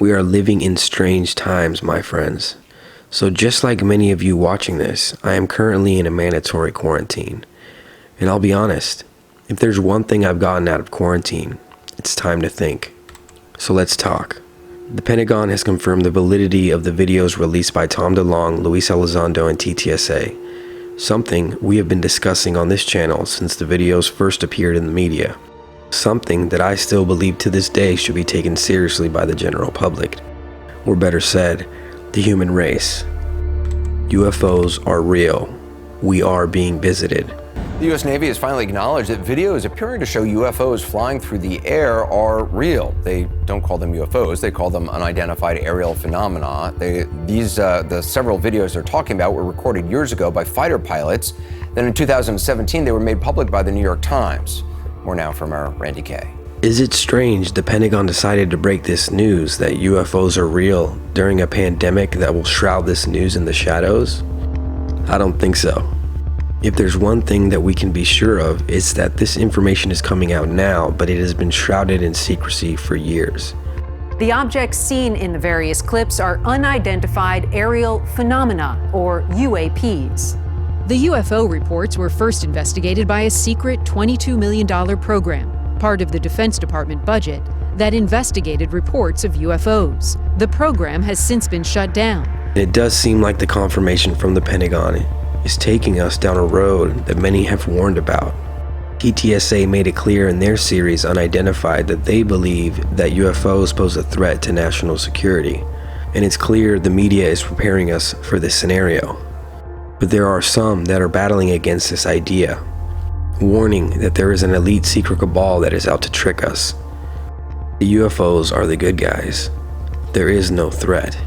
We are living in strange times, my friends. So just like many of you watching this, I am currently in a mandatory quarantine. And I'll be honest, if there's one thing I've gotten out of quarantine, it's time to think. So let's talk. The Pentagon has confirmed the validity of the videos released by Tom DeLonge, Luis Elizondo, and TTSA, something we have been discussing on this channel since the videos first appeared in the media. Something that I still believe to this day should be taken seriously by the general public, or better said, the human race. UFOs are real. We are being visited. The U.S. Navy has finally acknowledged that videos appearing to show UFOs flying through the air are real. They don't call them UFOs, they call them unidentified aerial phenomena. The several videos they're talking about were recorded years ago by fighter pilots. Then in 2017, they were made public by the New York Times. More now from our Randy Kay. Is it strange the Pentagon decided to break this news that UFOs are real during a pandemic that will shroud this news in the shadows? I don't think so. If there's one thing that we can be sure of, it's that this information is coming out now, but it has been shrouded in secrecy for years. The objects seen in the various clips are unidentified aerial phenomena, or UAPs. The UFO reports were first investigated by a secret $22 million program, part of the Defense Department budget, that investigated reports of UFOs. The program has since been shut down. It does seem like the confirmation from the Pentagon is taking us down a road that many have warned about. TTSA made it clear in their series Unidentified that they believe that UFOs pose a threat to national security, and it's clear the media is preparing us for this scenario. But there are some that are battling against this idea, warning that there is an elite secret cabal that is out to trick us. The UFOs are the good guys. There is no threat.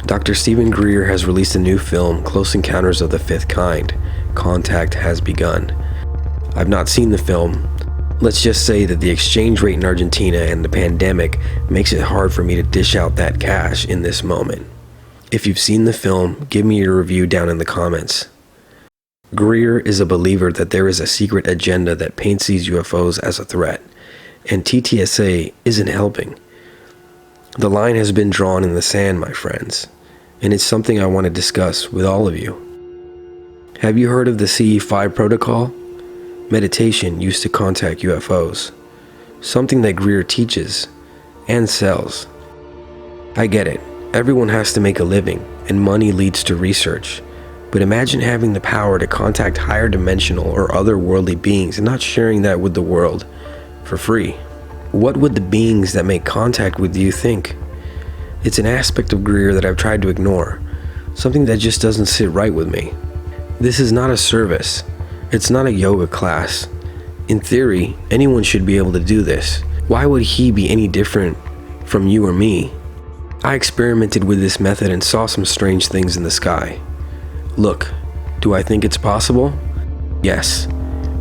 Dr. Stephen Greer has released a new film, Close Encounters of the Fifth Kind. Contact has begun. I've not seen the film. Let's just say that the exchange rate in Argentina and the pandemic makes it hard for me to dish out that cash in this moment. If you've seen the film, give me your review down in the comments. Greer is a believer that there is a secret agenda that paints these UFOs as a threat, and TTSA isn't helping. The line has been drawn in the sand, my friends, and it's something I want to discuss with all of you. Have you heard of the CE5 protocol? Meditation used to contact UFOs, something that Greer teaches and sells. I get it. Everyone has to make a living, and money leads to research. But imagine having the power to contact higher dimensional or otherworldly beings and not sharing that with the world for free. What would the beings that make contact with you think? It's an aspect of Greer that I've tried to ignore, something that just doesn't sit right with me. This is not a service. It's not a yoga class. In theory, anyone should be able to do this. Why would he be any different from you or me? I experimented with this method and saw some strange things in the sky. Look, do I think it's possible? Yes.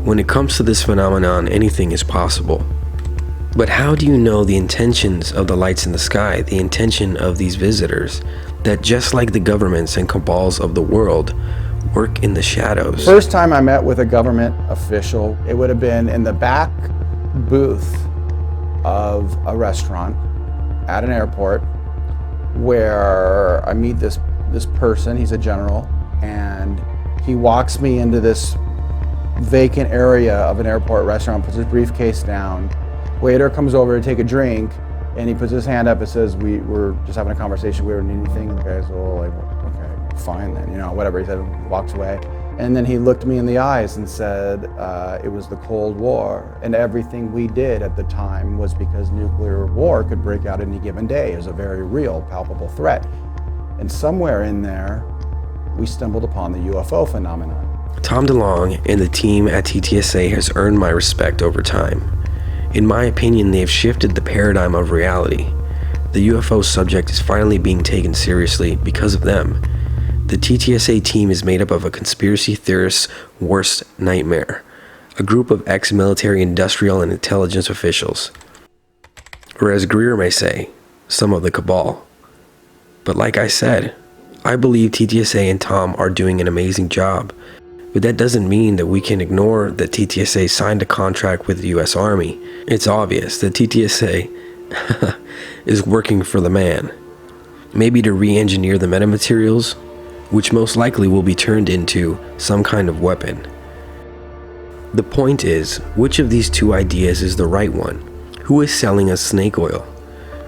When it comes to this phenomenon, anything is possible. But how do you know the intentions of the lights in the sky, the intention of these visitors, that just like the governments and cabals of the world, work in the shadows? First time I met with a government official, it would have been in the back booth of a restaurant at an airport, where I meet this person. He's a general, and he walks me into this vacant area of an airport restaurant, puts his briefcase down. Waiter comes over to take a drink, and he puts his hand up and says, we were just having a conversation, we don't need anything. And the guy's all like, okay, fine then, whatever. He said, walks away. And then he looked me in the eyes and said, it was the Cold War, and everything we did at the time was because nuclear war could break out any given day. It was a very real, palpable threat. And somewhere in there, we stumbled upon the UFO phenomenon. Tom DeLonge and the team at TTSA has earned my respect over time. In my opinion, they have shifted the paradigm of reality. The UFO subject is finally being taken seriously because of them. The TTSA team is made up of a conspiracy theorist's worst nightmare, a group of ex-military, industrial, and intelligence officials. Or as Greer may say, some of the cabal. But like I said, I believe TTSA and Tom are doing an amazing job, but that doesn't mean that we can ignore that TTSA signed a contract with the US Army. It's obvious that TTSA is working for the man. Maybe to re-engineer the metamaterials, which most likely will be turned into some kind of weapon. The point is, which of these two ideas is the right one? Who is selling us snake oil?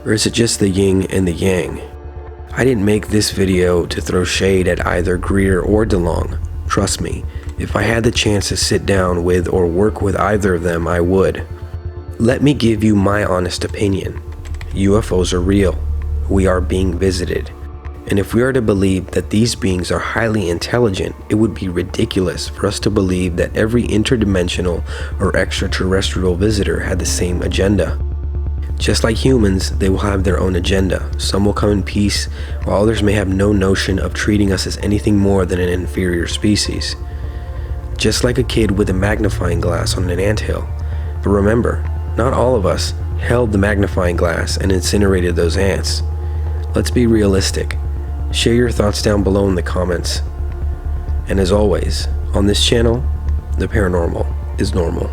Or is it just the yin and the yang? I didn't make this video to throw shade at either Greer or DeLonge. Trust me, if I had the chance to sit down with or work with either of them, I would. Let me give you my honest opinion. UFOs are real. We are being visited. And if we are to believe that these beings are highly intelligent, it would be ridiculous for us to believe that every interdimensional or extraterrestrial visitor had the same agenda. Just like humans, they will have their own agenda. Some will come in peace, while others may have no notion of treating us as anything more than an inferior species. Just like a kid with a magnifying glass on an anthill. But remember, not all of us held the magnifying glass and incinerated those ants. Let's be realistic. Share your thoughts down below in the comments. And as always, on this channel, the paranormal is normal.